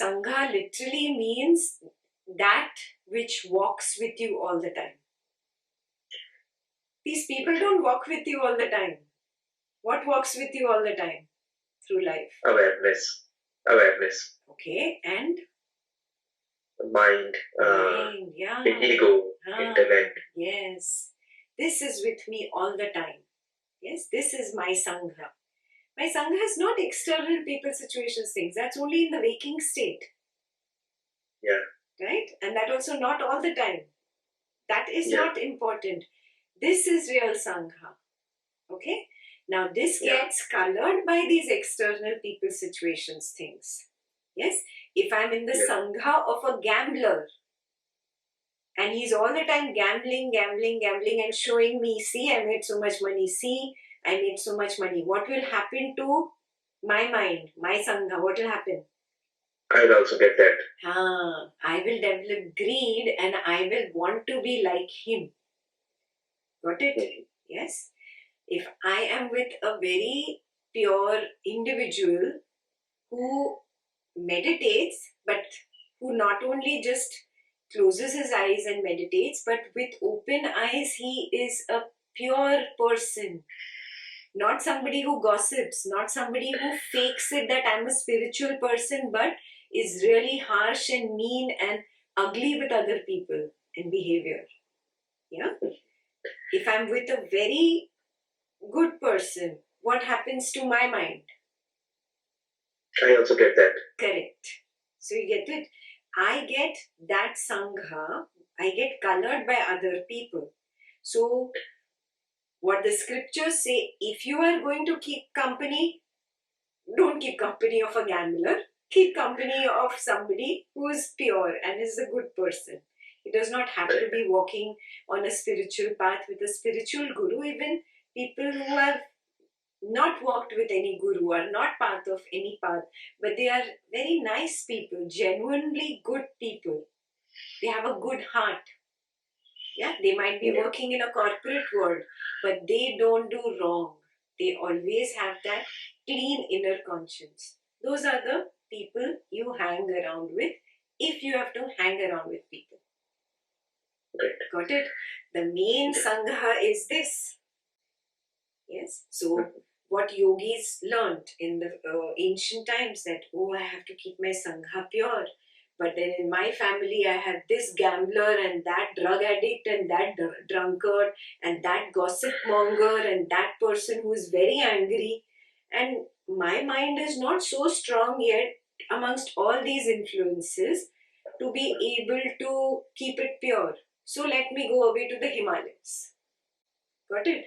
Sangha literally means that which walks with you all the time. These people don't walk with you all the time. What walks with you all the time through life? Awareness. Okay, and? Mind, yeah. ego, intellect. Yes. This is with me all the time. Yes, this is my Sangha. My Sangha is not external people, situations, things. That's only in the waking state. Yeah. Right? And that also not all the time. That is not important. This is real Sangha. Okay? Now this gets colored by these external people, situations, things. Yes? If I'm in the Sangha of a gambler, and he's all the time gambling and showing me, see, I made so much money, see, I made so much money. What will happen to my mind, my Sangha? What will happen? I'll also get that. I will develop greed and I will want to be like him. Got it? Yes. If I am with a very pure individual who meditates, but who not only just closes his eyes and meditates, but with open eyes, he is a pure person. Not somebody who gossips, not somebody who fakes it that I'm a spiritual person, but is really harsh and mean and ugly with other people in behavior. Yeah? If I'm with a very good person, what happens to my mind? I also get that. Correct. So you get it? I get that Sangha, I get colored by other people. So what the scriptures say, if you are going to keep company, don't keep company of a gambler. Keep company of somebody who is pure and is a good person. He does not have to be walking on a spiritual path with a spiritual guru. Even people who have not walked with any guru, are not part of any path, but they are very nice people, genuinely good people. They have a good heart. Yeah, they might be working in a corporate world, but they don't do wrong. They always have that clean inner conscience. Those are the people you hang around with if you have to hang around with people. Got it? The main Sangha is this. Yes. So what yogis learned in the ancient times that, I have to keep my Sangha pure. But then in my family, I have this gambler and that drug addict and that drunkard and that gossip monger and that person who is very angry. And my mind is not so strong yet amongst all these influences to be able to keep it pure. So let me go away to the Himalayas. Got it?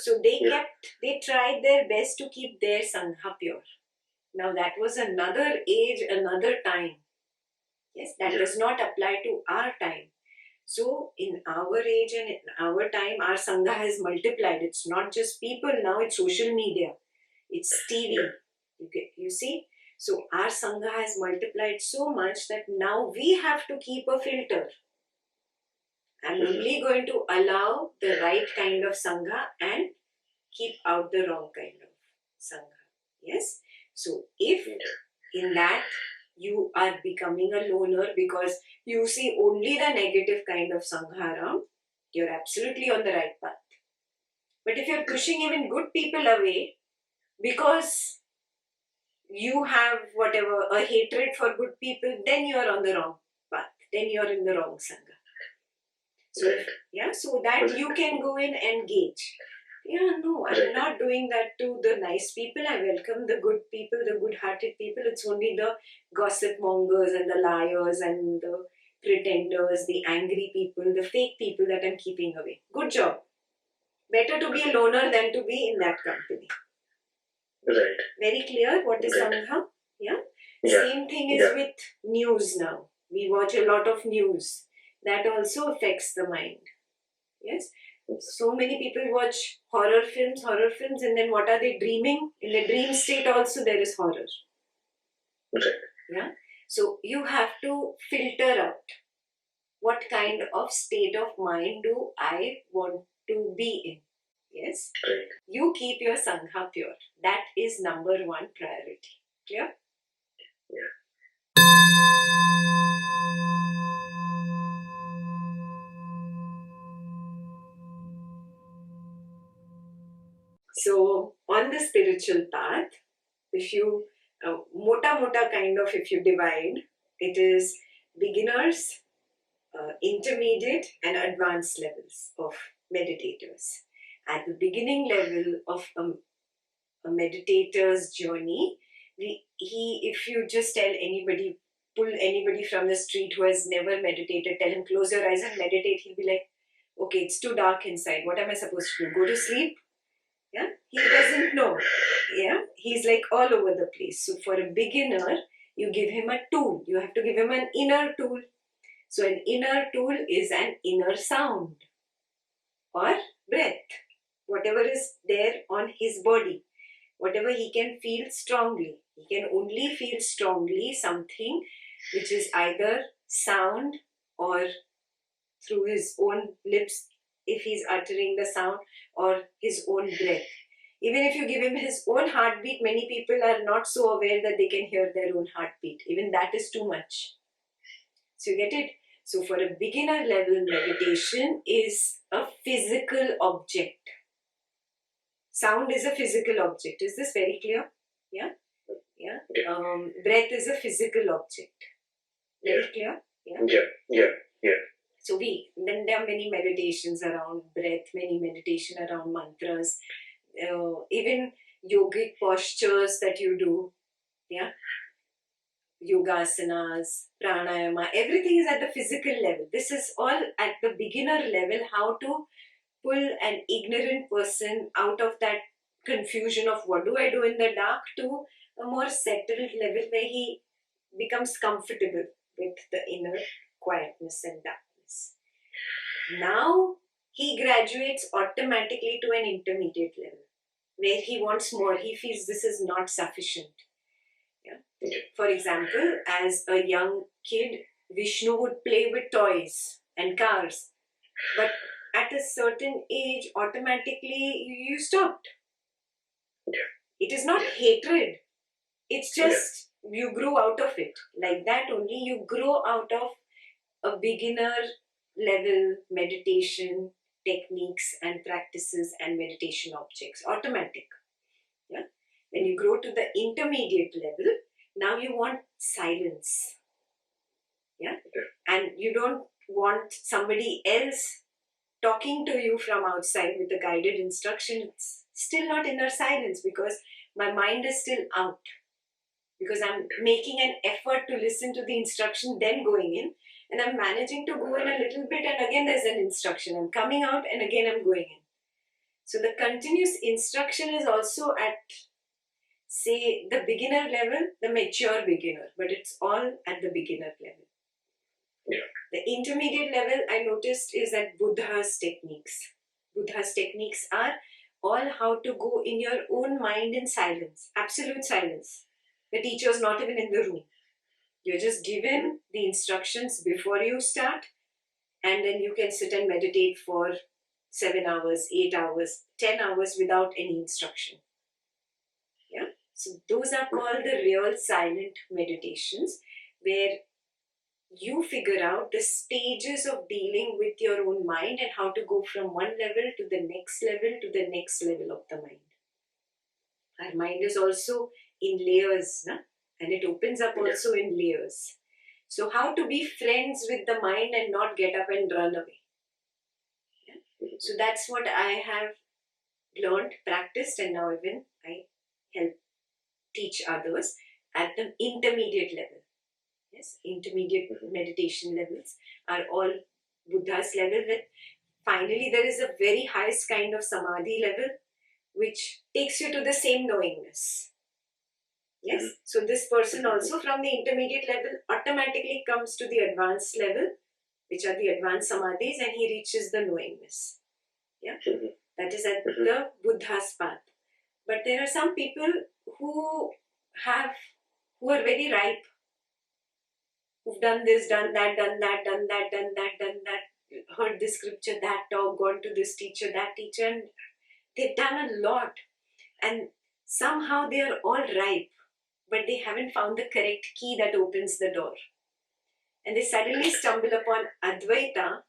So they tried their best to keep their Sangha pure. Now that was another age, another time. Yes, that does not apply to our time. So in our age and in our time, our Sangha has multiplied. It's not just people now, it's social media. It's TV. You see? So our Sangha has multiplied so much that now we have to keep a filter. I'm only going to allow the right kind of Sangha and keep out the wrong kind of Sangha. Yes? So if in that you are becoming a loner because you see only the negative kind of Sangha around, you're absolutely on the right path. But if you're pushing even good people away because you have whatever, a hatred for good people, then you're on the wrong path. Then you're in the wrong Sangha. So, so that you can go in and gauge. No, I'm not doing that to the nice people. I welcome the good people, the good-hearted people. It's only the gossip mongers and the liars and the pretenders, the angry people, the fake people that I'm keeping away. Good job. Better to be a loner than to be in that company. Right. Very clear what is Sangha? Same thing is with news now. We watch a lot of news. That also affects the mind. Yes. So many people watch horror films, and then what are they dreaming? In the dream state also there is horror. Yeah. So you have to filter out what kind of state of mind do I want to be in. Yes. You keep your Sangha pure. That is number one priority. Clear? Yeah. So on the spiritual path, if you mota kind of, if you divide, it is beginners, intermediate and advanced levels of meditators. At the beginning level of a meditator's journey, if you just tell anybody, pull anybody from the street who has never meditated, tell him close your eyes and meditate, he'll be like, okay, it's too dark inside, what am I supposed to do, go to sleep? Yeah, he doesn't know. Yeah, he's like all over the place. So for a beginner, you give him a tool, you have to give him an inner tool. So an inner tool is an inner sound or breath, whatever is there on his body, whatever he can feel strongly. He can only feel strongly something which is either sound or through his own lips if he's uttering the sound, or his own breath. Even if you give him his own heartbeat, many people are not so aware that they can hear their own heartbeat. Even that is too much. So you get it? So for a beginner level, meditation is a physical object. Sound is a physical object. Is this very clear? Yeah? Yeah. Breath is a physical object. Very clear? Yeah. So then there are many meditations around breath, many meditation around mantras, even yogic postures that you do. Yeah. Yogasanas, pranayama, everything is at the physical level. This is all at the beginner level, how to pull an ignorant person out of that confusion of what do I do in the dark to a more settled level where he becomes comfortable with the inner quietness and darkness. Now he graduates automatically to an intermediate level where he wants more. He feels this is not sufficient. Yeah. For example, as a young kid, Vishnu would play with toys and cars, but at a certain age, automatically you stopped. It is not hatred. It's just you grew out of it. Like that only, you grow out of a beginner level meditation techniques and practices and meditation objects. Automatic. Yeah. When you grow to the intermediate level, now you want silence. Yeah. And you don't want somebody else talking to you from outside with a guided instruction. It's still not inner silence because my mind is still out. Because I'm making an effort to listen to the instruction, then going in, and I'm managing to go in a little bit, and again there's an instruction. I'm coming out, and again I'm going in. So the continuous instruction is also at, say, the beginner level, the mature beginner, but it's all at the beginner level. The intermediate level I noticed is at Buddha's techniques. Buddha's techniques are all how to go in your own mind in silence, absolute silence. The teacher is not even in the room. You're just given the instructions before you start, and then you can sit and meditate for 7 hours, 8 hours, 10 hours without any instruction. Yeah. So those are called the real silent meditations, where you figure out the stages of dealing with your own mind and how to go from one level to the next level to the next level of the mind. Our mind is also in layers, na? And it opens up also in layers. So how to be friends with the mind and not get up and run away. Yeah? So that's what I have learned, practiced, and now even I help teach others at the intermediate level. Yes, intermediate meditation levels are all Buddha's level. With finally there is a very highest kind of samadhi level which takes you to the same knowingness. Yes, so this person also from the intermediate level automatically comes to the advanced level, which are the advanced samadhis, and he reaches the knowingness. Yeah, that is at the Buddha's path. But there are some people who are very ripe, who've done this, done that, heard this scripture, that talk, gone to this teacher, that teacher, and they've done a lot. And somehow they are all ripe, but they haven't found the correct key that opens the door. And they suddenly stumble upon Advaita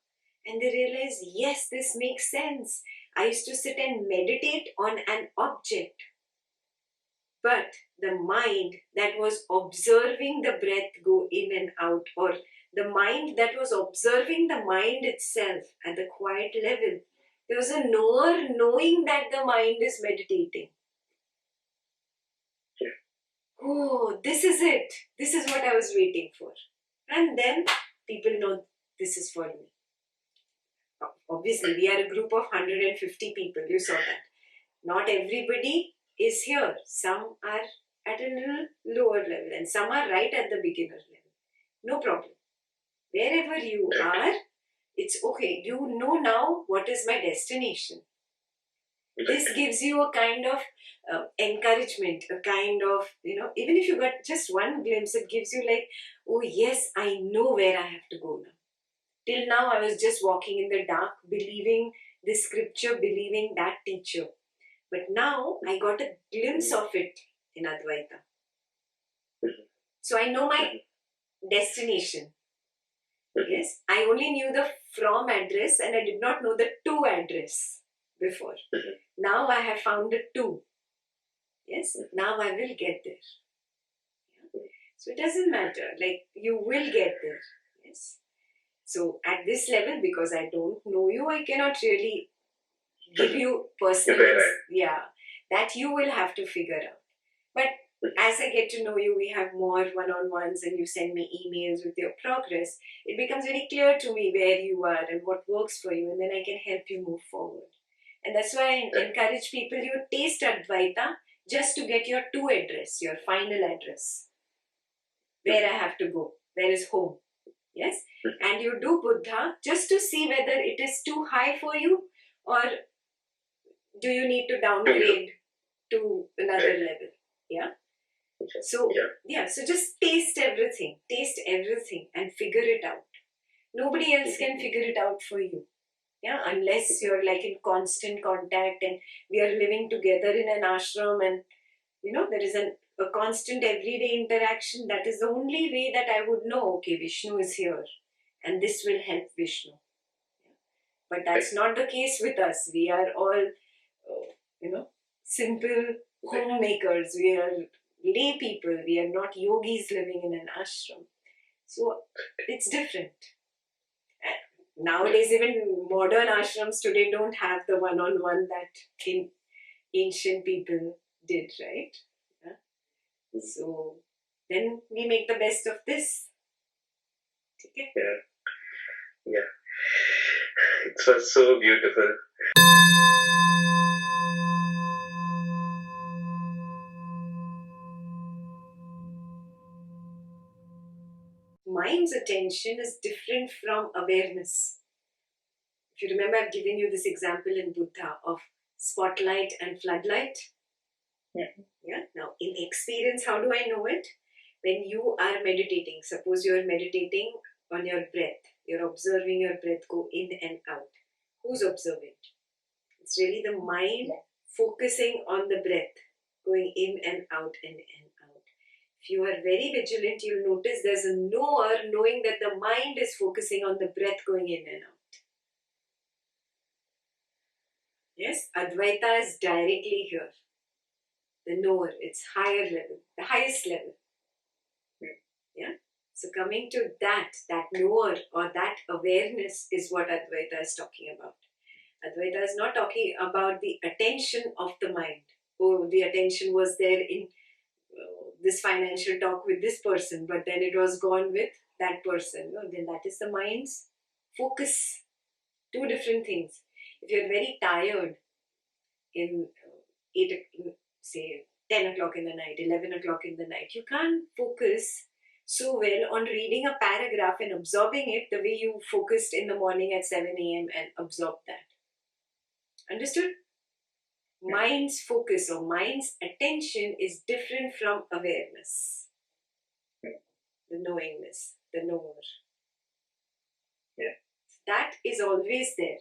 and they realize, yes, this makes sense. I used to sit and meditate on an object. But the mind that was observing the breath go in and out, or the mind that was observing the mind itself at the quiet level, there was a knower knowing that the mind is meditating. Oh, this is it. This is what I was waiting for. And then people know this is for me. Obviously, we are a group of 150 people. You saw that. Not everybody is here. Some are at a little lower level and some are right at the beginner level. No problem. Wherever you are, it's okay. You know now what is my destination. This gives you a kind of encouragement, a kind of, even if you got just one glimpse, it gives you like, oh yes, I know where I have to go now. Till now, I was just walking in the dark, believing this scripture, believing that teacher. But now, I got a glimpse of it in Advaita. So I know my destination. Yes, I only knew the from address and I did not know the to address before. Now I have found the to. Yes, now I will get there. Yeah. So it doesn't matter, like you will get there. Yes. So at this level, because I don't know you, I cannot really give you personal, that you will have to figure out. But as I get to know you, we have more one-on-ones and you send me emails with your progress, it becomes very clear to me where you are and what works for you, and then I can help you move forward. And that's why I encourage people, you taste Advaita just to get your to address, your final address, where I have to go, where is home. Yes, and you do Buddha just to see whether it is too high for you or do you need to downgrade to another level. Yeah. So so just taste everything and figure it out. Nobody else can figure it out for you. Yeah, unless you're like in constant contact and we are living together in an ashram and there is a constant everyday interaction. That is the only way that I would know, okay, Vishnu is here and this will help Vishnu. But that's not the case with us. We are all, simple homemakers. We are lay people. We are not yogis living in an ashram. So it's different. Nowadays, even modern ashrams today don't have the one-on-one that ancient people did, right? Yeah. So then we make the best of this. Okay? Yeah. It was so beautiful. Mind's attention is different from awareness. If you remember, I've given you this example in Buddha of spotlight and floodlight. Yeah. Now, in experience, how do I know it? When you are meditating, suppose you are meditating on your breath, you're observing your breath go in and out. Who's observing? It's really the mind focusing on the breath, going in and out and out. If you are very vigilant, you'll notice there's a knower knowing that the mind is focusing on the breath going in and out. Yes, Advaita is directly here. The knower, it's higher level, the highest level. Yeah. So coming to that knower or that awareness is what Advaita is talking about. Advaita is not talking about the attention of the mind. Oh, the attention was there in this financial talk with this person, but then it was gone with that person. No, then that is the mind's focus. Two different things. If you're very tired in 10 o'clock in the night, 11 o'clock in the night, you can't focus so well on reading a paragraph and absorbing it the way you focused in the morning at 7 a.m. and absorbed that. Understood? Mind's focus or mind's attention is different from awareness. The knowingness, the knower. Yeah. That is always there.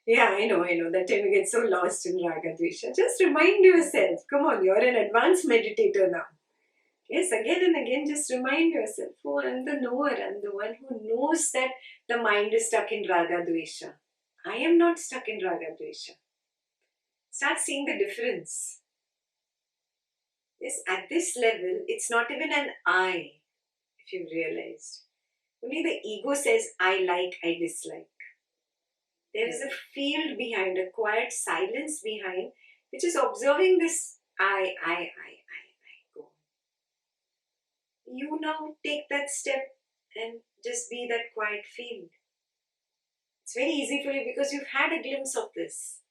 Yeah, I know. That time you get so lost in Raga Dvesha. Just remind yourself. Come on, you're an advanced meditator now. Yes, again and again, just remind yourself, oh, I'm the knower. I'm the one who knows that the mind is stuck in Raga Dvesha. I am not stuck in Raga Dvesha. Start seeing the difference. Yes, at this level, it's not even an I, if you've realized. Only the ego says, I like, I dislike. There is a field behind, a quiet silence behind, which is observing this I. Go. You now take that step and just be that quiet field. It's very easy for you because you've had a glimpse of this.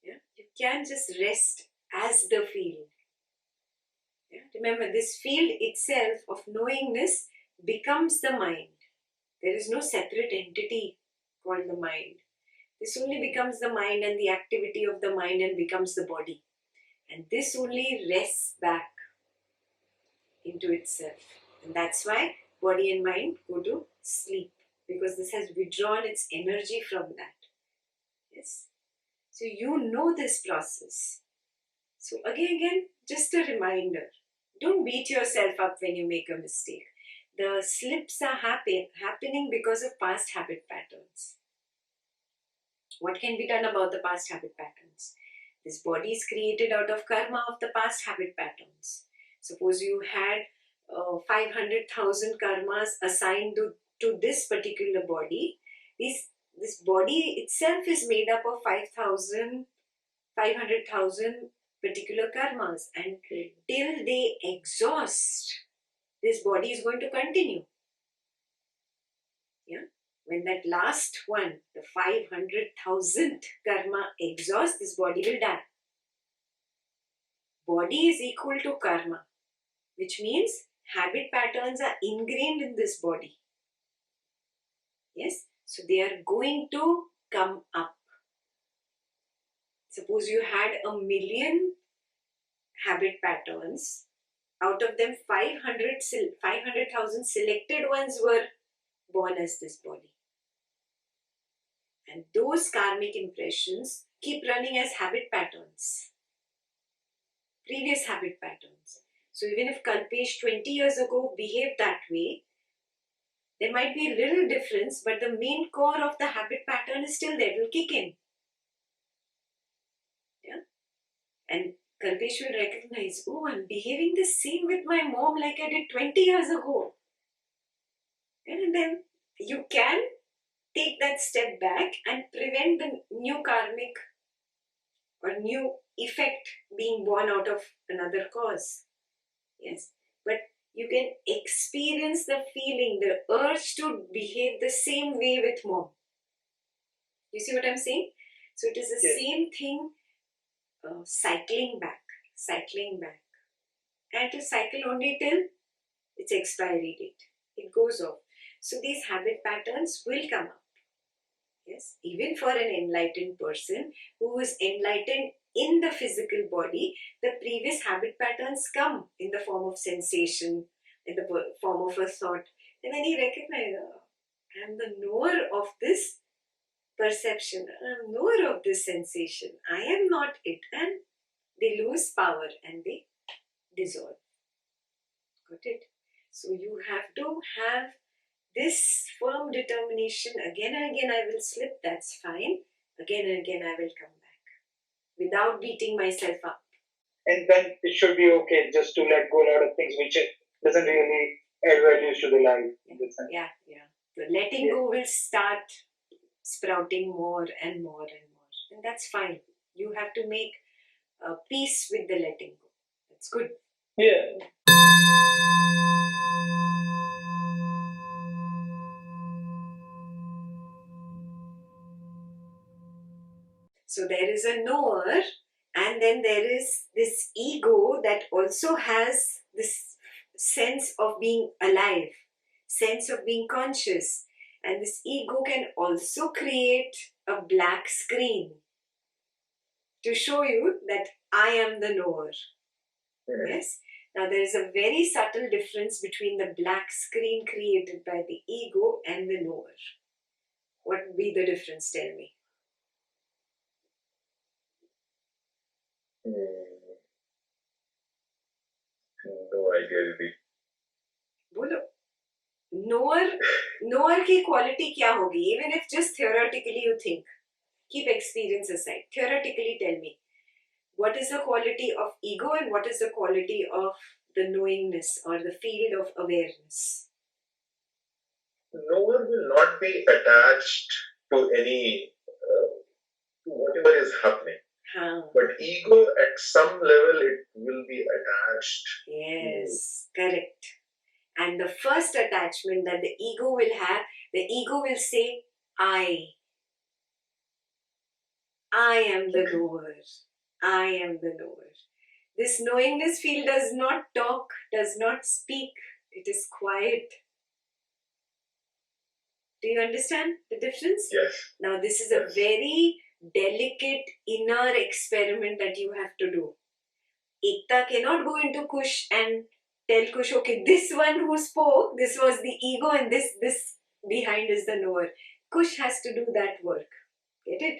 Yeah? You can just rest as the field. Yeah? Remember, this field itself of knowingness becomes the mind. There is no separate entity called the mind. This only becomes the mind and the activity of the mind and becomes the body. And this only rests back into itself. And that's why body and mind go to sleep, because this has withdrawn its energy from that. Yes. So you know this process. So again, just a reminder. Don't beat yourself up when you make a mistake. The slips are happening because of past habit patterns. What can be done about the past habit patterns? This body is created out of karma of the past habit patterns. Suppose you had 500,000 karmas assigned to this particular body. This body itself is made up of 500,000 particular karmas, and till they exhaust, this body is going to continue. Yeah. When that last one, the 500,000th karma exhausts, this body will die. Body is equal to karma, which means habit patterns are ingrained in this body. Yes, so they are going to come up. Suppose you had 1,000,000 habit patterns, out of them 500,000 selected ones were born as this body. And those karmic impressions keep running as habit patterns, previous habit patterns. So even if Kalpesh 20 years ago behaved that way, there might be a little difference, but the main core of the habit pattern is still there. It will kick in. Yeah? And Kalpesh will recognize, oh, I'm behaving the same with my mom like I did 20 years ago. And then you can take that step back and prevent the new karmic or new effect being born out of another cause. Yes. But you can experience the feeling, the urge to behave the same way with mom. You see what I'm saying? So it is the same thing, cycling back. And to cycle only till its expiry date. It goes off. So these habit patterns will come up. Yes, even for an enlightened person who is enlightened in the physical body, the previous habit patterns come in the form of sensation, in the form of a thought. And then he recognizes, oh, I'm the knower of this perception, I'm knower of this sensation. I am not it. And they lose power and they dissolve. Got it? So you have to have this firm determination. Again and again I will slip, that's fine. Again and again I will come back without beating myself up. And then it should be okay just to let go a lot of things which doesn't really add values to the life. Yeah. The letting go will start sprouting more and more and more. And that's fine. You have to make peace with the letting go. That's good. Yeah. So there is a knower, and then there is this ego that also has this sense of being alive, sense of being conscious. And this ego can also create a black screen to show you that I am the knower. Yes. Now there is a very subtle difference between the black screen created by the ego and the knower. What would be the difference? Tell me. No idea, Didi. बोलो. knower की quality क्या होगी? Even if just theoretically you think, keep experience aside. Theoretically tell me, what is the quality of ego and what is the quality of the knowingness or the field of awareness? Knower will not be attached to any to whatever is happening. But ego, at some level, it will be attached. Yes, correct. And the first attachment that the ego will have, the ego will say, I am the knower. I am the knower. This knowingness field does not talk, does not speak. It is quiet. Do you understand the difference? Yes. Now, this is a very delicate inner experiment that you have to do. Ekta cannot go into Kush and tell Kush, okay, this one who spoke, this was the ego and this behind is the knower. Kush has to do that work. Get it?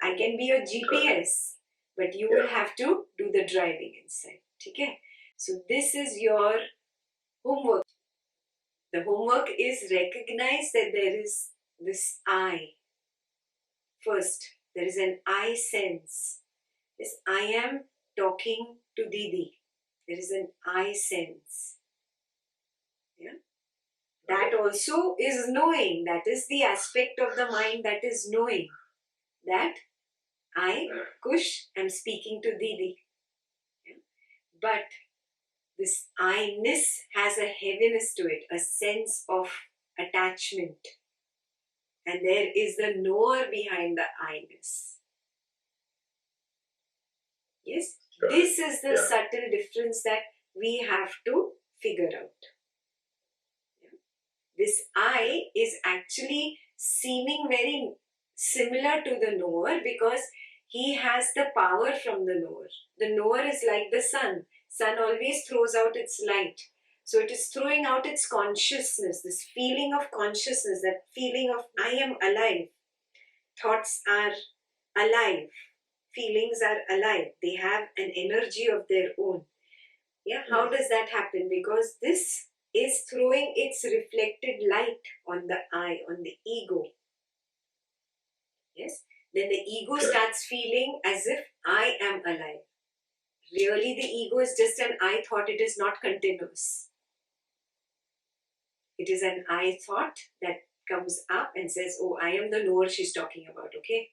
I can be your GPS, but you will have to do the driving inside. Okay? So this is your homework. The homework is recognize that there is this I. First, there is an I sense. Yes, I am talking to Didi. There is an I sense. Yeah? That also is knowing. That is the aspect of the mind that is knowing. That I, Kush, am speaking to Didi. Yeah? But this I-ness has a heaviness to it, a sense of attachment. And there is the knower behind the I-ness. Yes? This is the subtle difference that we have to figure out. Yeah? This I is actually seeming very similar to the knower because he has the power from the knower. The knower is like the sun. Sun always throws out its light. So it is throwing out its consciousness, this feeling of consciousness, that feeling of I am alive. Thoughts are alive. Feelings are alive. They have an energy of their own. Yeah, how does that happen? Because this is throwing its reflected light on the I, on the ego. Yes? Then the ego starts feeling as if I am alive. Really, the ego is just an I thought, it is not continuous. It is an I thought that comes up and says, oh, I am the knower she's talking about, okay?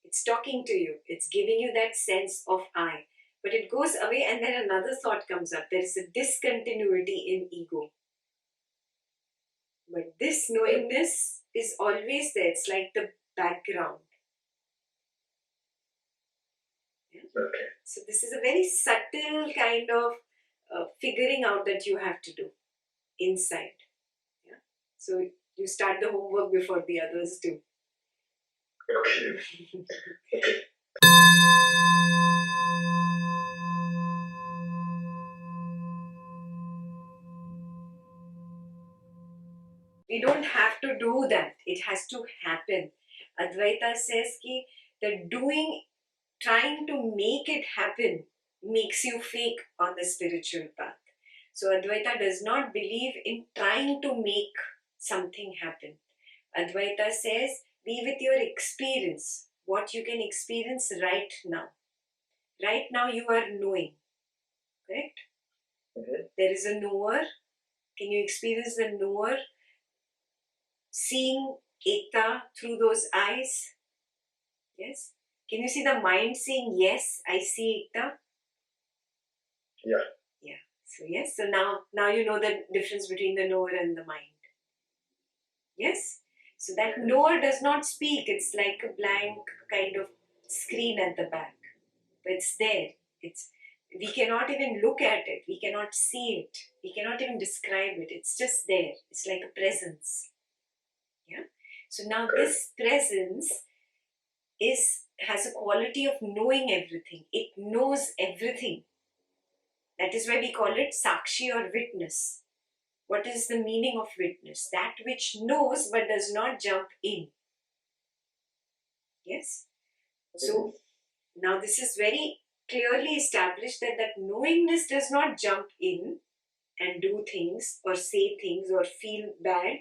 It's talking to you. It's giving you that sense of I. But it goes away and then another thought comes up. There is a discontinuity in ego. But this knowingness is always there. It's like the background. Yeah? Okay. So this is a very subtle kind of figuring out that you have to do inside. Yeah? So you start the homework before the others do. Okay. Okay. We don't have to do that. It has to happen. Advaita says ki the doing, trying to make it happen makes you fake on the spiritual path. So Advaita does not believe in trying to make something happen. Advaita says, be with your experience, what you can experience right now. Right now you are knowing, correct? Mm-hmm. There is a knower. Can you experience the knower seeing Ekta through those eyes? Yes? Can you see the mind saying, yes, I see Ekta? Yeah. Yeah. So yes, so now you know the difference between the knower and the mind. Yes? So that knower does not speak. It's like a blank kind of screen at the back. But it's there. We cannot even look at it. We cannot see it. We cannot even describe it. It's just there. It's like a presence. Yeah? So now this presence has a quality of knowing everything. It knows everything. That is why we call it Sakshi or witness. What is the meaning of witness? That which knows but does not jump in. Yes? So now this is very clearly established that that knowingness does not jump in and do things or say things or feel bad.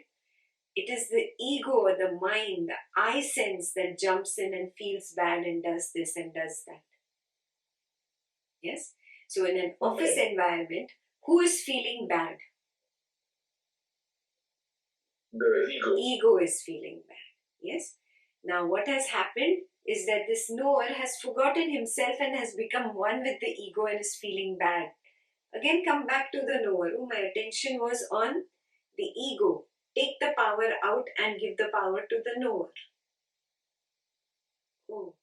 It is the ego or the mind, the I sense that jumps in and feels bad and does this and does that. Yes? So in an office environment, who is feeling bad? The ego. Ego is feeling bad. Yes? Now what has happened is that this knower has forgotten himself and has become one with the ego and is feeling bad. Again, come back to the knower. Oh, my attention was on the ego. Take the power out and give the power to the knower. Oh,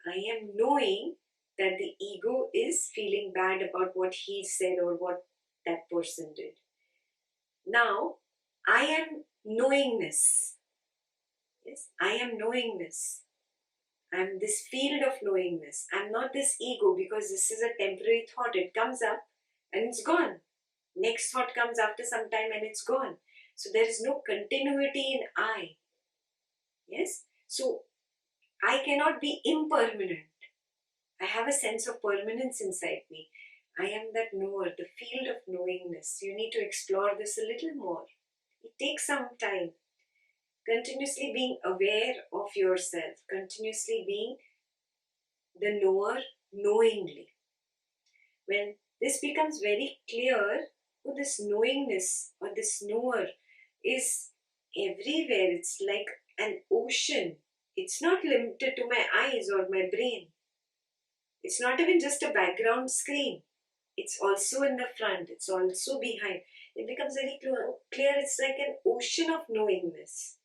I am knowing that the ego is feeling bad about what he said or what that person did. Now, I am knowingness. Yes, I am knowingness. I am this field of knowingness. I am not this ego, because this is a temporary thought. It comes up and it's gone. Next thought comes after some time and it's gone. So there is no continuity in I. Yes? So I cannot be impermanent. I have a sense of permanence inside me. I am that knower, the field of knowingness. You need to explore this a little more. It takes some time. Continuously being aware of yourself, continuously being the knower knowingly. When this becomes very clear, oh, this knowingness or this knower is everywhere. It's like an ocean. It's not limited to my eyes or my brain. It's not even just a background screen. It's also in the front. It's also behind. It becomes very clear. It's like an ocean of knowingness.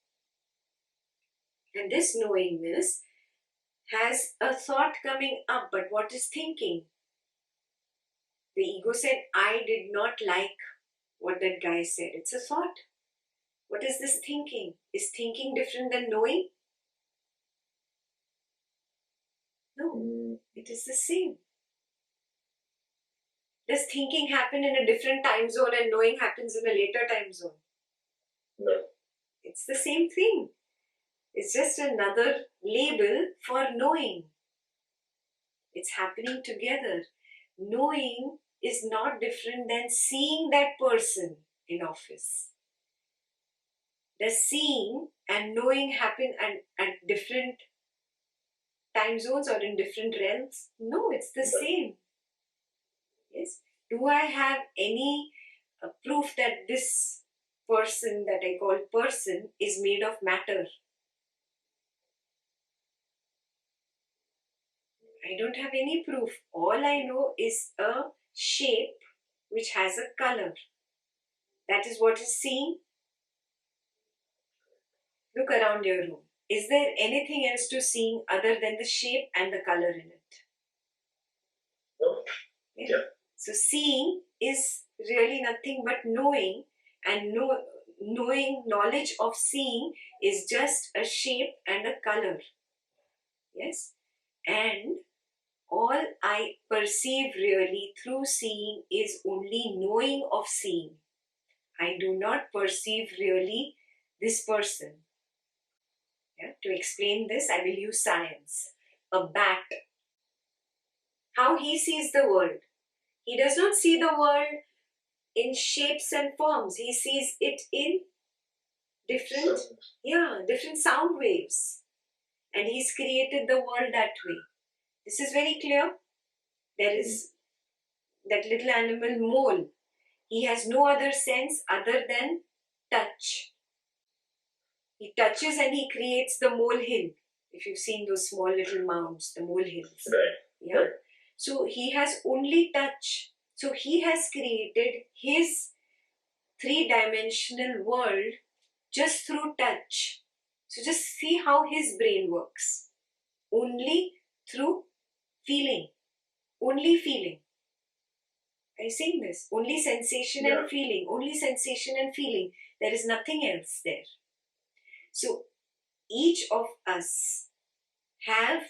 And this knowingness has a thought coming up, but what is thinking? The ego said, I did not like what that guy said. It's a thought. What is this thinking? Is thinking different than knowing? No, it is the same. Does thinking happen in a different time zone and knowing happens in a later time zone? No. It's the same thing. It's just another label for knowing. It's happening together. Knowing is not different than seeing that person in office. Does seeing and knowing happen at different time zones or in different realms? No, it's the same. Yes. Do I have any proof that this person that I call person is made of matter? I don't have any proof. All I know is a shape which has a color. That is what is seen. Look around your room. Is there anything else to seeing other than the shape and the color in it? No. Yeah. So seeing is really nothing but knowing, and knowledge of seeing is just a shape and a color. Yes? And all I perceive really through seeing is only knowing of seeing. I do not perceive really this person. Yeah? To explain this, I will use science. A bat. How he sees the world. He does not see the world in shapes and forms. He sees it in different sound waves. And he's created the world that way. This is very clear. There is that little animal mole. He has no other sense other than touch. He touches and he creates the molehill. If you've seen those small little mounds, the molehills. Right. Yeah. Right. So he has only touch. So he has created his three-dimensional world just through touch. So just see how his brain works. Only through feeling. Only feeling. Are you seeing this? Only sensation and feeling. Only sensation and feeling. There is nothing else there. So each of us have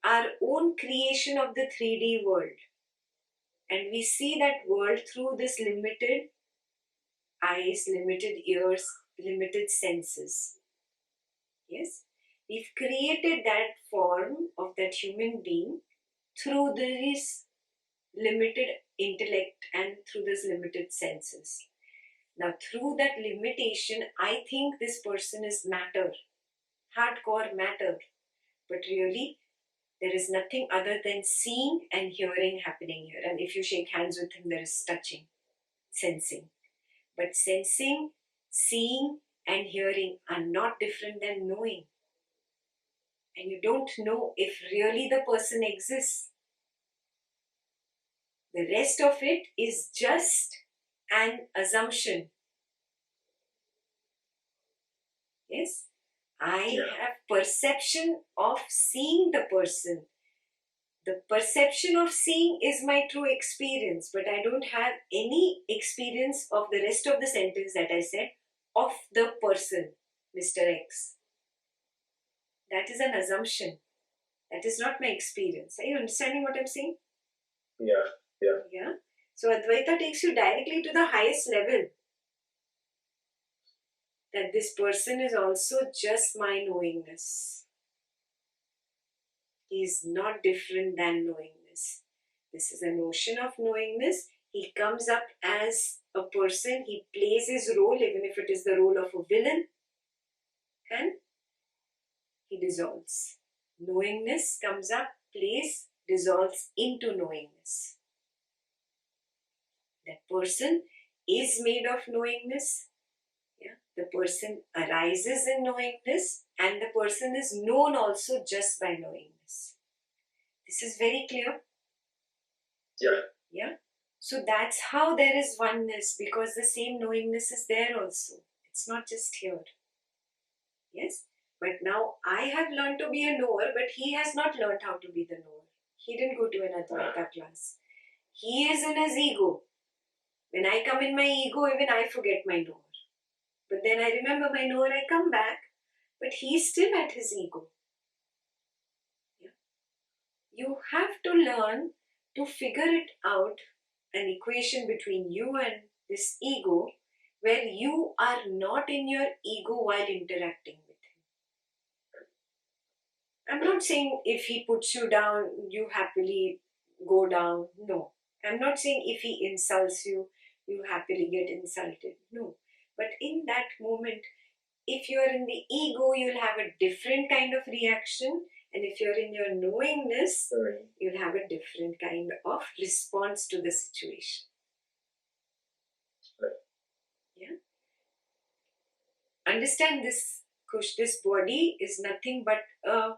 our own creation of the 3D world. And we see that world through this limited eyes, limited ears, limited senses. Yes? We've created that form of that human being through this limited intellect and through these limited senses. Now, through that limitation, I think this person is matter, hardcore matter, but really there is nothing other than seeing and hearing happening here. And if you shake hands with him, there is touching, sensing. But sensing, seeing, and hearing are not different than knowing. And you don't know if really the person exists. The rest of it is just an assumption. Yes? I have perception of seeing the person. The perception of seeing is my true experience, but I don't have any experience of the rest of the sentence that I said of the person, Mr. X. That is an assumption. That is not my experience. Are you understanding what I'm saying? Yeah. So Advaita takes you directly to the highest level. That this person is also just my knowingness. He is not different than knowingness. This is a notion of knowingness. He comes up as a person. He plays his role, even if it is the role of a villain. And he dissolves. Knowingness comes up, plays, dissolves into knowingness. That person is made of knowingness. The person arises in knowingness, and the person is known also just by knowingness. This is very clear? Yeah. So that's how there is oneness, because the same knowingness is there also. It's not just here. Yes? But now I have learned to be a knower, but he has not learned how to be the knower. He didn't go to an Advaita class. He is in his ego. When I come in my ego, even I forget my knower. But then I remember my knower, I come back, but he's still at his ego. You have to learn to figure it out, an equation between you and this ego, where you are not in your ego while interacting with him. I'm not saying if he puts you down, you happily go down. No. I'm not saying if he insults you, you happily get insulted. No. But in that moment, if you're in the ego, you'll have a different kind of reaction. And if you're in your knowingness, you'll have a different kind of response to the situation. Yeah. Understand this, Kush, this body is nothing but a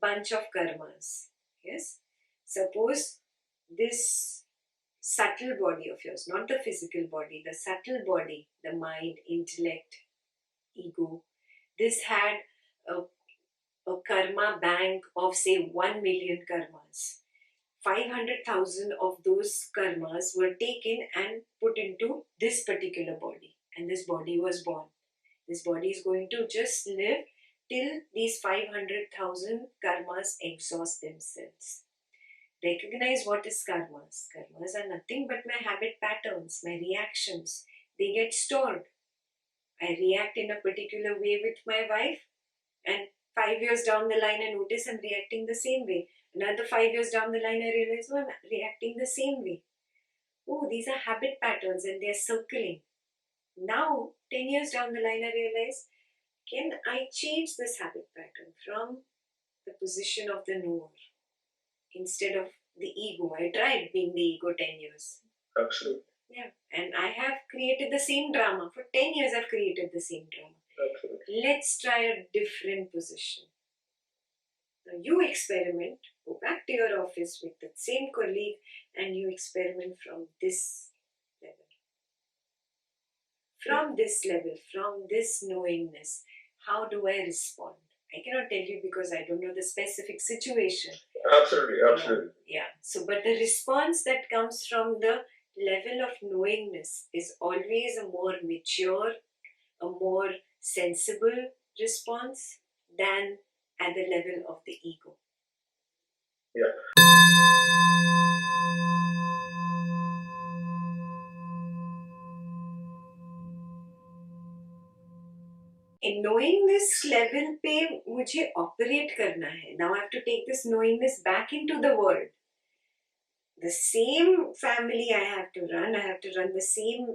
bunch of karmas. Yes. Suppose this subtle body of yours, not the physical body, the subtle body, the mind, intellect, ego, this had a karma bank of say 1 million karmas. 500,000 of those karmas were taken and put into this particular body, and this body was born. This body is going to just live till these 500,000 karmas exhaust themselves. Recognize what is karmas. Karmas are nothing but my habit patterns, my reactions. They get stored. I react in a particular way with my wife, and 5 years down the line I notice I'm reacting the same way. Another 5 years down the line I realize, I'm reacting the same way. Oh, these are habit patterns and they're circling. Now, 10 years down the line I realize, can I change this habit pattern from the position of the knower instead of the ego? I tried being the ego 10 years. Absolutely. Yeah, and I have created the same drama. For 10 years I've created the same drama. Absolutely. Let's try a different position. Now you experiment, go back to your office with the same colleague, and you experiment from this level. From this level, from this knowingness, how do I respond? I cannot tell you because I don't know the specific situation. Absolutely. Yeah. So, but the response that comes from the level of knowingness is always a more mature, a more sensible response than at the level of the ego. Yeah. knowingness level पे मुझे operate करना है. Now I have to take this knowingness back into the world. The same family I have to run the same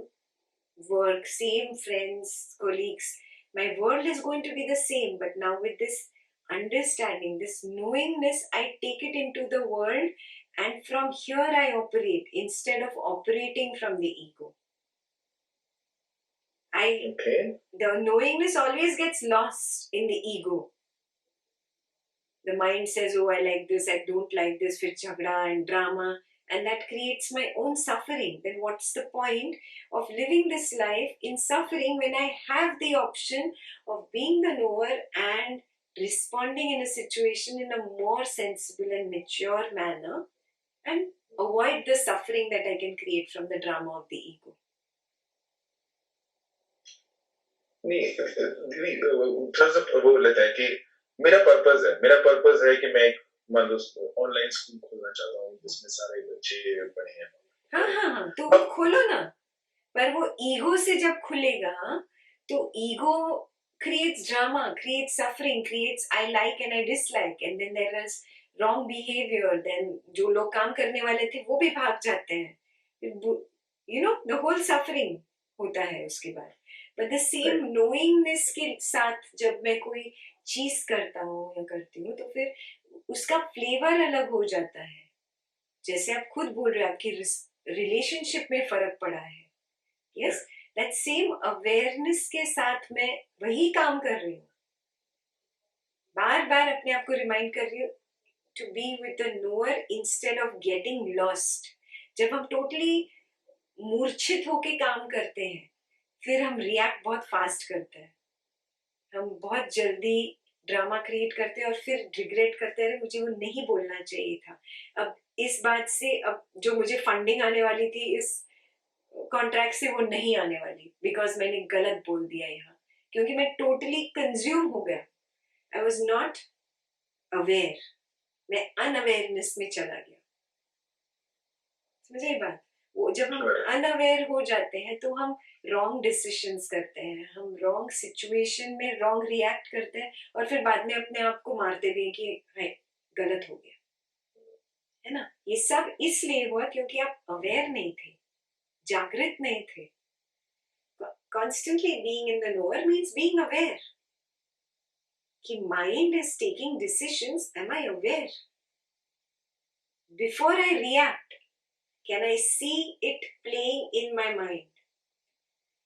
work, same friends, colleagues. My world is going to be the same, but now with this understanding, this knowingness, I take it into the world, and from here I operate instead of operating from the ego. The knowingness always gets lost in the ego. The mind says, oh, I like this, I don't like this, fir jhagda and drama, and that creates my own suffering. Then what's the point of living this life in suffering when I have the option of being the knower and responding in a situation in a more sensible and mature manner and avoid the suffering that I can create from the drama of the ego? नहीं दीदी थोड़ा सा वो लेता है कि मेरा purpose है कि मैं एक मान लो ऑनलाइन स्कूल खोलना चाहता हूँ जिसमें सारे बच्चे पढ़े हैं. हाँ तो वो खोलो ना, पर वो ईगो से जब खुलेगा तो ego creates drama, creates suffering, creates I like and I dislike, and then there is wrong behavior. Then जो लोग काम करने वाले थे वो भी भाग जाते हैं. You know, the whole suffering होता है उसके बाद. But the same knowingness के साथ जब मैं कोई चीज करता हूँ या करती हूँ तो फिर उसका फ्लेवर अलग हो जाता है. जैसे आप खुद बोल रहे हो आपकी रिलेशनशिप में फर्क पड़ा है. Yes, that same awareness के साथ मैं वही काम कर रही हूँ. बार बार अपने आप को रिमाइंड कर रही हूँ to be with the knower instead of getting lost. जब हम totally मूर्छित होके काम करते हैं फिर हम रिएक्ट बहुत फास्ट करते हैं. हम बहुत जल्दी ड्रामा क्रिएट करते हैं और फिर रिग्रेट करते हैं मुझे वो नहीं बोलना चाहिए था. अब इस बात से अब जो मुझे फंडिंग आने वाली थी इस कॉन्ट्रैक्ट से वो नहीं आने वाली बिकॉज मैंने गलत बोल दिया यहाँ, क्योंकि मैं टोटली कंज्यूम हो गया. आई वॉज नॉट अवेयर, मैं अनअवेयरनेस में चला गया. समझे बात? वो जब हम अनअवेयर हो जाते हैं तो हम रॉन्ग डिसीजंस करते हैं, हम रॉन्ग सिचुएशन में रॉन्ग रिएक्ट करते हैं और फिर बाद में अपने आप को मारते भी हैं कि हाय गलत हो गया, है ना. ये सब इसलिए हुआ क्योंकि आप अवेयर नहीं थे, जागृत नहीं थे. Constantly being in the knower means being aware. कि mind is taking decisions, am I aware? Before I react, can I see it playing in my mind?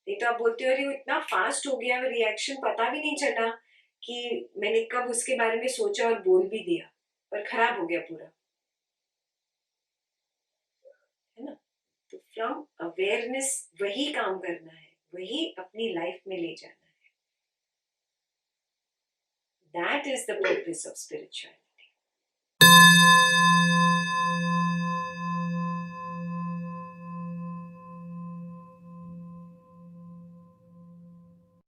नहीं तो आप बोलते हो अरे वो इतना फास्ट हो गया रिएक्शन, पता भी नहीं चला कि मैंने कब उसके बारे में सोचा और बोल भी दिया और खराब हो गया पूरा, है ना. तो फ्रॉम अवेयरनेस वही काम करना है, वही अपनी लाइफ में ले जाना है. That is the purpose of spirituality.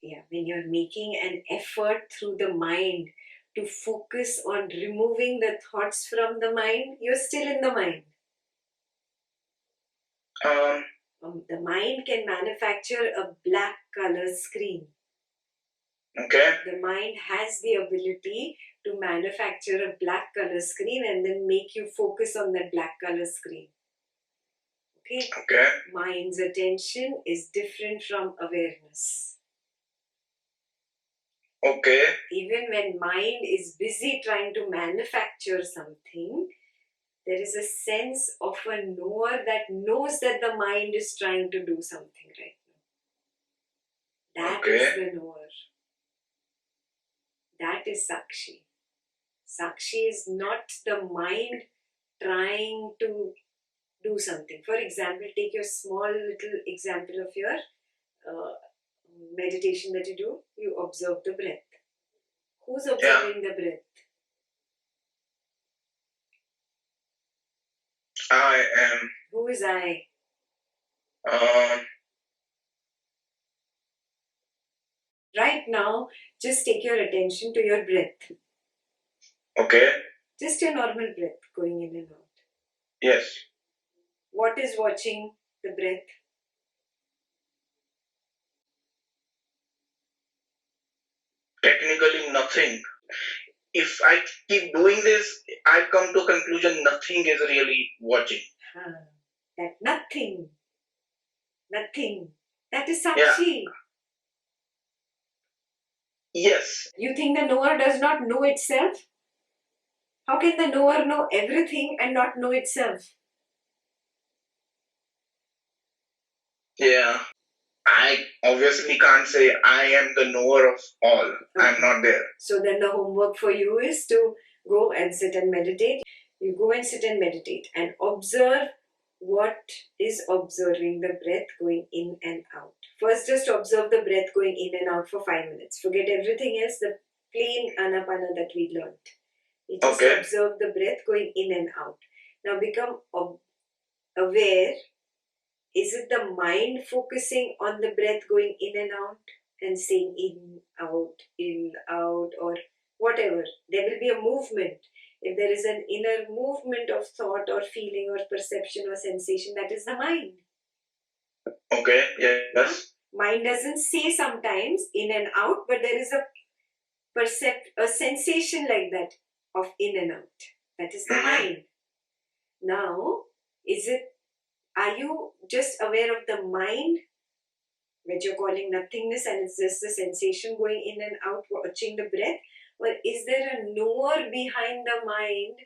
Yeah, when you're making an effort through the mind to focus on removing the thoughts from the mind, you're still in the mind. The mind can manufacture a black color screen. Okay. The mind has the ability to manufacture a black color screen and then make you focus on that black color screen. Okay. Mind's attention is different from awareness. Okay. Even when mind is busy trying to manufacture something, there is a sense of a knower that knows that the mind is trying to do something right now. That is the knower. That is Sakshi. Sakshi is not the mind trying to do something. For example, take your small little example of your meditation that you do. You observe the breath. Who's observing the breath? I am. Who is I? Right now, just take your attention to your breath. Okay. Just your normal breath going in and out. Yes. What is watching the breath? technically nothing. If I keep doing this, I come to a conclusion nothing is really watching. That nothing, that is Yeah. Sakshi. Yes. You think the knower does not know itself? How can the knower know everything and not know itself? Yeah. I obviously can't say I am the knower of all. I'm not there. So then the homework for you is to go and sit and meditate. You go and sit and meditate and observe what is observing the breath going in and out. First, just observe the breath going in and out for 5 minutes. Forget everything else, the plain anapana that we learned. You just Okay. observe the breath going in and out. Now become aware. Is it the mind focusing on the breath going in and out and saying in, out, or whatever? There will be a movement. If there is an inner movement of thought or feeling or perception or sensation, that is the mind. Okay. Yes. Mind doesn't say sometimes in and out, but there is a sensation like that of in and out. That is the mind. Now, are you just aware of the mind, which you're calling nothingness, and it's just the sensation going in and out, watching the breath? Or is there a knower behind the mind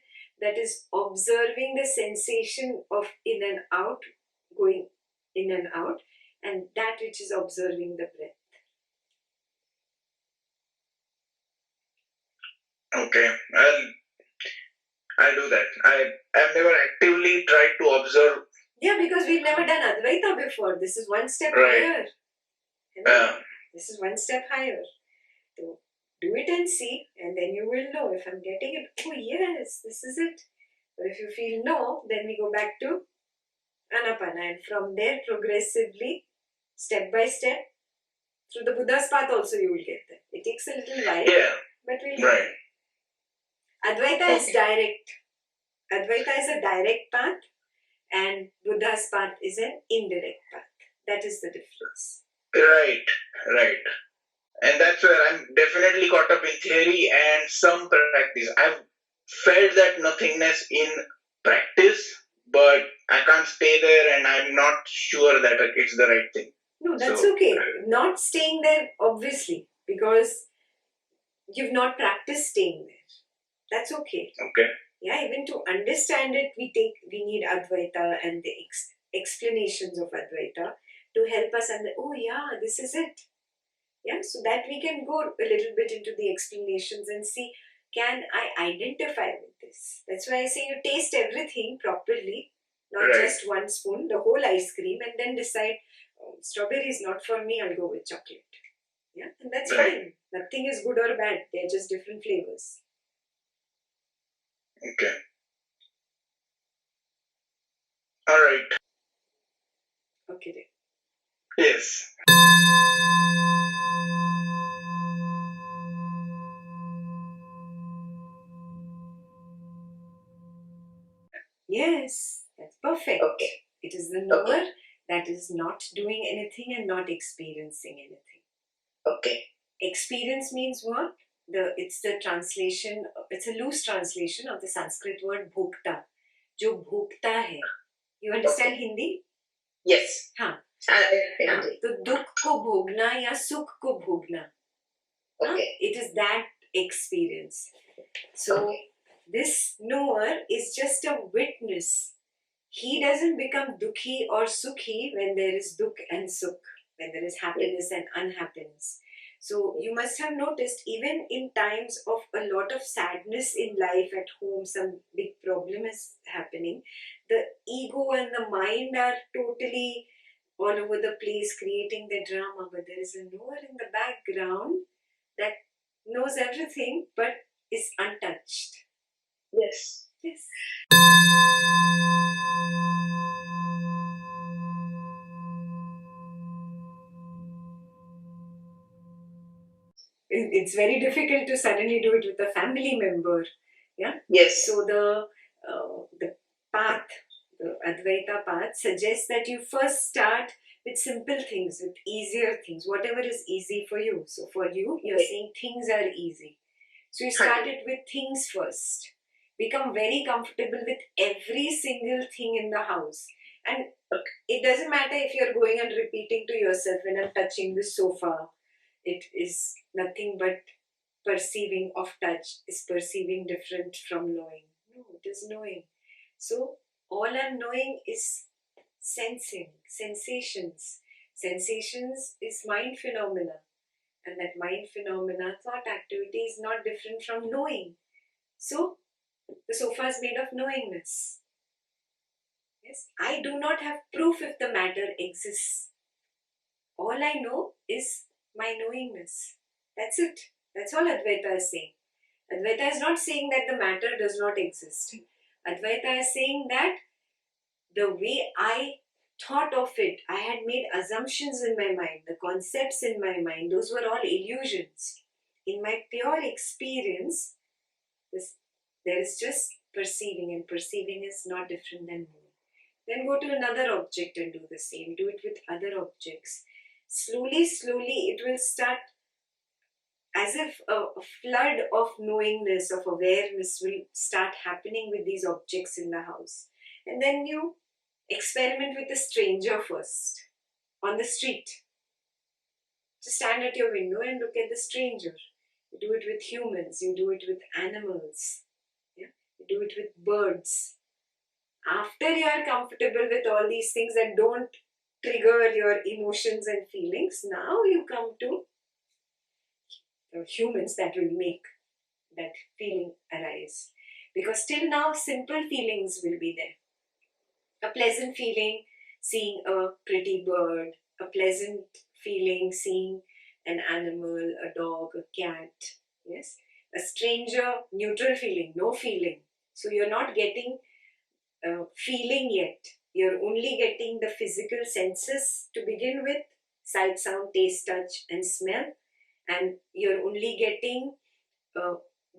that is observing the sensation of in and out, going in and out, and that which is observing the breath? Okay. I'll do that. I've never actively tried to observe. Yeah, because we've never done Advaita before. This is one step Right. higher. This is one step higher. So do it and see, and then you will know if I'm getting it. Oh yes, this is it. But if you feel no, then we go back to Anapana, and from there progressively, step by step, through the Buddha's path also you will get there. It takes a little while, Yeah. but we'll get Right. there. Advaita is direct. Advaita is a direct path, and Buddha's path is an indirect path. That is the difference. Right. And that's where I'm definitely caught up in theory and some practice. I've felt that nothingness in practice, but I can't stay there and I'm not sure that it's the right thing. No, that's So- okay. Not staying there, obviously, because you've not practiced staying there. That's okay. Okay. Yeah, even to understand it, we need Advaita and the explanations of Advaita to help us understand, oh yeah, this is it. Yeah, so that we can go a little bit into the explanations and see, can I identify with this? That's why I say you taste everything properly, not Right. just one spoon, the whole ice cream, and then decide, oh, strawberry is not for me, I'll go with chocolate. Yeah, and that's Right. fine. Nothing is good or bad, they're just different flavors. Okay. All right. Okay, then. Yes. Yes, that's perfect. Okay. It is the knower that is not doing anything and not experiencing anything. Okay. Experience means what? It's the translation, it's a loose translation of the Sanskrit word bhukta. Jo bhukta hai. You understand Hindi? Yes. हाँ. हाँ. तो दुख को भोगना या सुख को भोगना. हाँ? Okay. It is that experience. So this knower is just a witness. He doesn't become dukhi or sukhi when there is dukh and sukh, when there is happiness and unhappiness. So you must have noticed, even in times of a lot of sadness in life at home, some big problem is happening, the ego and the mind are totally all over the place creating the drama, but there is a knower in the background that knows everything but is untouched. Yes. Yes. It's very difficult to suddenly do it with a family member. Yeah. Yes. So the path, the Advaita path, suggests that you first start with simple things, with easier things, whatever is easy for you. So for you, you're saying things are easy. So you start it with things first. Become very comfortable with every single thing in the house. And it doesn't matter if you're going and repeating to yourself, when I'm touching the sofa, it is nothing but perceiving of touch. Is perceiving different from knowing? No, it is knowing. So all I'm knowing is sensing, sensations. Sensations is mind phenomena. And that mind phenomena, thought activity is not different from knowing. So the sofa is made of knowingness. Yes, I do not have proof if the matter exists. All I know is my knowingness. That's it. That's all Advaita is saying. Advaita is not saying that the matter does not exist. Advaita is saying that the way I thought of it, I had made assumptions in my mind, the concepts in my mind, those were all illusions. In my pure experience, there is just perceiving, and perceiving is not different than knowing. Then go to another object and do the same. Do it with other objects. Slowly, slowly, it will start as if a flood of knowingness, of awareness will start happening with these objects in the house. And then you experiment with a stranger first, on the street. Just stand at your window and look at the stranger. You do it with humans, you do it with animals, yeah? You do it with birds. After you are comfortable with all these things that don't trigger your emotions and feelings, now you come to humans that will make that feeling arise. Because till now, simple feelings will be there. A pleasant feeling seeing a pretty bird, a pleasant feeling seeing an animal, a dog, a cat. Yes, a stranger, neutral feeling, no feeling. So you're not getting feeling yet. You're only getting the physical senses to begin with: sight, sound, taste, touch, and smell. And you're only getting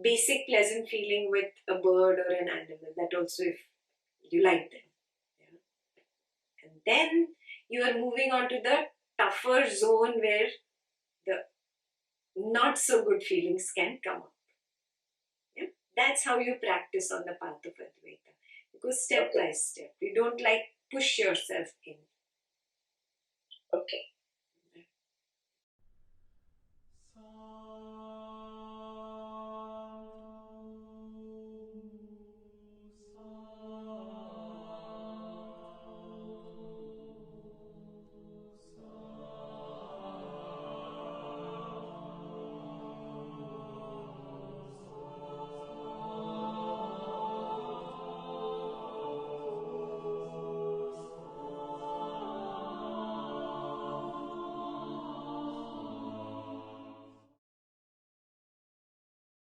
basic pleasant feeling with a bird or an animal. That also, if you like them. Yeah. And then you are moving on to the tougher zone where the not so good feelings can come up. Yeah? That's how you practice on the path of Advaita. You go step by step. You don't push yourself in. Okay.